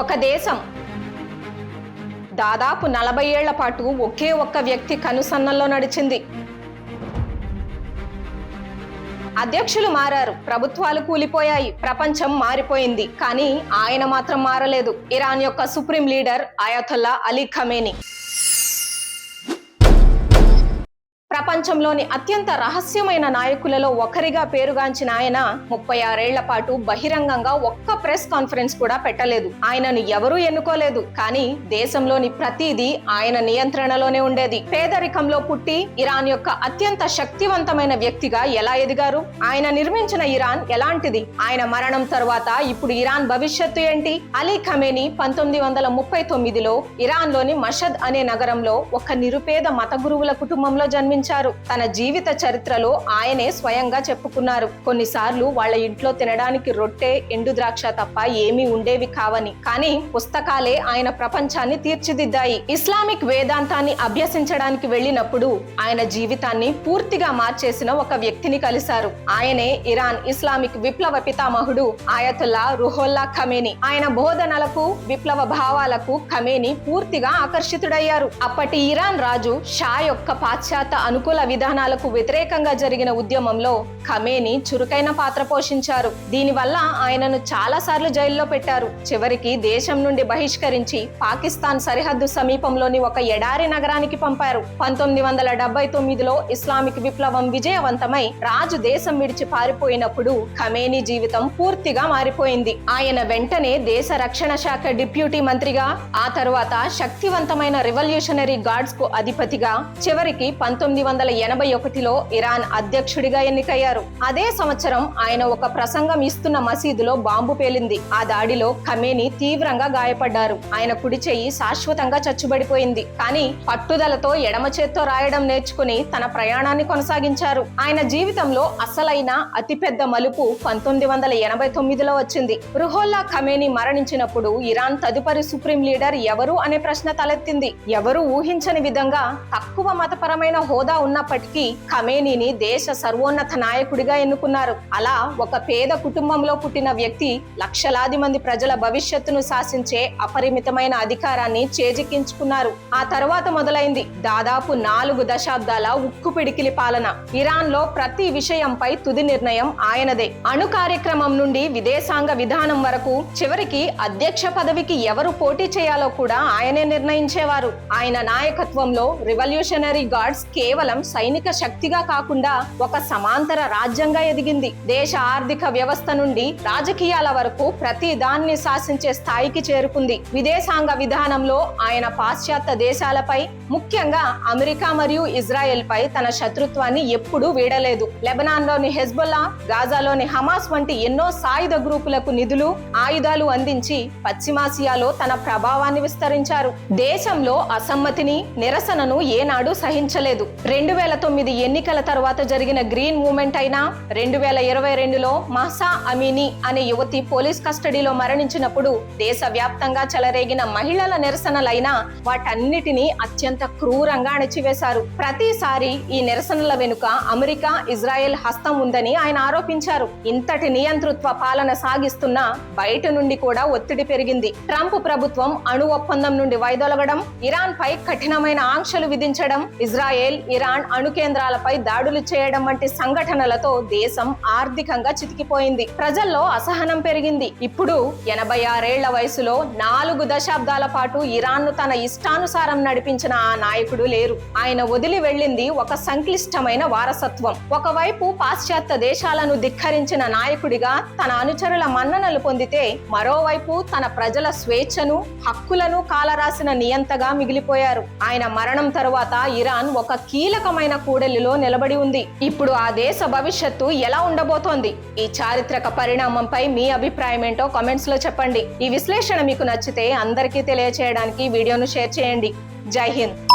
ఒక దేశం దాదాపు 40 ఏళ్ల పాటు ఒకే ఒక్క వ్యక్తి కనుసన్నల్లో నడిచింది. అధ్యక్షులు మారారు, ప్రభుత్వాలు కూలిపోయాయి, ప్రపంచం మారిపోయింది. కానీ ఆయన మాత్రం మారలేదు. ఇరాన్ యొక్క supreme leader Ayatollah Ali Khamenei. ప్రపంచంలోని అత్యంత రహస్యమైన నాయకులలో ఒకరిగా పేరుగాంచిన ఆయన 36 ఏళ్ల పాటు బహిరంగంగా ఒక్క ప్రెస్ కాన్ఫరెన్స్ కూడా పెట్టలేదు. ఆయనను ఎవరూ ఎన్నుకోలేదు. కానీ దేశంలోని ప్రతిదీ ఆయన నియంత్రణలోనే ఉండేది. పేదరికంలో పుట్టి ఇరాన్ యొక్క అత్యంత శక్తివంతమైన వ్యక్తిగా ఎలా ఎదిగారు? ఆయన నిర్మించిన ఇరాన్ ఎలాంటిది? ఆయన మరణం తరువాత ఇప్పుడు ఇరాన్ భవిష్యత్తు ఏంటి? అలీ ఖమేనీ 1939లో ఇరాన్ లోని మషద్ అనే నగరంలో ఒక నిరుపేద మత గురువుల కుటుంబంలో జన్మించారు. తన జీవిత చరిత్రలో ఆయనే స్వయంగా చెప్పుకున్నారు, కొన్నిసార్లు వాళ్ళ ఇంట్లో తినడానికి రొట్టె, ఎండు ద్రాక్ష తప్ప ఏమీ ఉండేవి కావని. కానీ పుస్తకాలే ఆయన ప్రపంచాన్ని తీర్చిదిద్దాయి. ఇస్లామిక్ వేదాంతాన్ని అభ్యసించడానికి వెళ్ళినప్పుడు ఆయన జీవితాన్ని పూర్తిగా మార్చేసిన ఒక వ్యక్తిని కలిశారు. ఆయనే ఇరాన్ ఇస్లామిక్ విప్లవ పితామహుడు అయతొల్లా రుహోల్లా ఖమేనీ. ఆయన బోధనలకు, విప్లవ భావాలకు ఖమేనీ పూర్తిగా ఆకర్షితుడయ్యారు. అప్పటి ఇరాన్ రాజు షా యొక్క పాశ్చాత్య అనుకూల విధానాలకు వ్యతిరేకంగా జరిగిన ఉద్యమంలో ఖమేనీ చురుకైన పాత్ర పోషించారు. దీనివల్ల ఆయనను చాలా సార్లు జైల్లో పెట్టారు. చివరికి దేశం నుండి బహిష్కరించి పాకిస్తాన్ సరిహద్దు సమీపంలోని ఒక ఎడారి నగరానికి పంపారు. 1979లో ఇస్లామిక్ విప్లవం విజయవంతమై రాజు దేశం విడిచి పారిపోయినప్పుడు ఖమేనీ జీవితం పూర్తిగా మారిపోయింది. ఆయన వెంటనే దేశ రక్షణ శాఖ డిప్యూటీ మంత్రిగా, ఆ తరువాత శక్తివంతమైన రివల్యూషనరీ గార్డ్స్ కు అధిపతిగా, చివరికి 1981లో ఇరాన్ అధ్యక్షుడిగా ఎన్నికయ్యారు. అదే సంవత్సరం ఆయన ఒక ప్రసంగం ఇస్తున్న మసీదులో బాంబు పేలింది. ఆ దాడిలో ఖమేనీ తీవ్రంగా గాయపడ్డారు. ఆయన కుడి చెయ్యి శాశ్వతంగా చచ్చుబడిపోయింది. కానీ పట్టుదలతో ఎడమ చేత్తో రాయడం నేర్చుకుని తన ప్రయాణాన్ని కొనసాగించారు. ఆయన జీవితంలో అసలైన అతిపెద్ద మలుపు 1989లో వచ్చింది. రుహోల్లా ఖమేనీ మరణించినప్పుడు ఇరాన్ తదుపరి సుప్రీం లీడర్ ఎవరు అనే ప్రశ్న తలెత్తింది. ఎవరు ఊహించని విధంగా తక్కువ మతపరమైన హోదా ఉన్నప్పటికీ ఖమేనీని దేశ సర్వోన్నత నాయకుడిగా ఎన్నుకున్నారు. అలా ఒక పేద కుటుంబంలో పుట్టిన వ్యక్తి లక్షలాది మంది ప్రజల భవిష్యత్తును శాసించే అపరిమితమైన అధికారాన్ని చేజిక్కించుకున్నారు. ఆ తర్వాత మొదలైంది దాదాపు 4 దశాబ్దాల ఉక్కు పిడికిలి పాలన. ఇరాన్ లో ప్రతి విషయంపై తుది నిర్ణయం ఆయనదే. అణు కార్యక్రమం నుండి విదేశాంగ విధానం వరకు, చివరికి అధ్యక్ష పదవికి ఎవరు పోటీ చేయాలో కూడా ఆయనే నిర్ణయించేవారు. ఆయన నాయకత్వంలో రివల్యూషనరీ గార్డ్స్ కేవలం సైనిక శక్తిగా కాకుండా ఒక సమాంతర రాజ్యంగా ఎదిగింది. దేశ ఆర్థిక వ్యవస్థ నుండి రాజకీయాల వరకు ప్రతి దాన్ని శాసించే స్థాయికి చేరుకుంది. విదేశాంగ విధానంలో ఆయన పాశ్చాత్య దేశాలపై, ముఖ్యంగా అమెరికా మరియు ఇజ్రాయెల్ పై తన శత్రుత్వాన్ని ఎప్పుడూ వీడలేదు. లెబనాన్ లోని హెజ్బొల్లా, గాజాలోని హమాస్ వంటి ఎన్నో సాయుధ గ్రూపులకు నిధులు, ఆయుధాలు అందించి పశ్చిమాసియాలో తన ప్రభావాన్ని విస్తరించారు. దేశంలో అసమ్మతిని, నిరసనను ఏనాడు సహించలేదు. 2009 ఎన్నికల తర్వాత జరిగిన గ్రీన్ మూవ్మెంట్ అయినా, 2022లో మహ్సా అమీనీ అనే యువతి పోలీస్ కస్టడీలో మరణించినప్పుడు దేశవ్యాప్తంగా చెలరేగిన మహిళల నిరసనలైనా వాటన్నిటినీ అత్యంత క్రూరంగా అణచివేశారు. ప్రతిసారి ఈ నిరసనల వెనుక అమెరికా, ఇజ్రాయెల్ హస్తం ఉందని ఆయన ఆరోపించారు. ఇంతటి నియంతృత్వ పాలన సాగిస్తున్నా బయట నుండి కూడా ఒత్తిడి పెరిగింది. ట్రంప్ ప్రభుత్వం అణు ఒప్పందం నుండి వైదొలగడం, ఇరాన్ పై కఠినమైన ఆంక్షలు విధించడం, ఇజ్రాయెల్, ఇరాన్ అణు కేంద్రాలపై దాడులు చేయడం వంటి సంఘటనలతో దేశం ఆర్థికంగా చితికిపోయింది. ప్రజల్లో అసహనం పెరిగింది. ఇప్పుడు 86 ఏళ్ల వయసులో 4 దశాబ్దాల పాటు ఇరాన్ ను తన ఇష్టానుసారం నడిపించిన ఆ నాయకుడు లేరు. ఆయన వదిలి వెళ్ళింది ఒక సంక్లిష్టమైన వారసత్వం. ఒకవైపు పాశ్చాత్య దేశాలను ధిక్కరించిన నాయకుడిగా తన అనుచరుల మన్ననలు పొందితే, మరోవైపు తన ప్రజల స్వేచ్ఛను, హక్కులను కాలరాసిన నియంతగా మిగిలిపోయారు. ఆయన మరణం తరువాత ఇరాన్ ఒక కీలకమైన కూడలిలో నిలబడి ఉంది. ఇప్పుడు ఆ దేశ భవిష్యత్తు ఎలా ఉండబోతోంది? ఈ చారిత్రక పరిణామంపై మీ అభిప్రాయం ఏంటో కామెంట్స్ లో చెప్పండి. ఈ విశ్లేషణ మీకు నచ్చితే అందరికీ తెలియచేయడానికి వీడియోను షేర్ చేయండి. జై హింద్.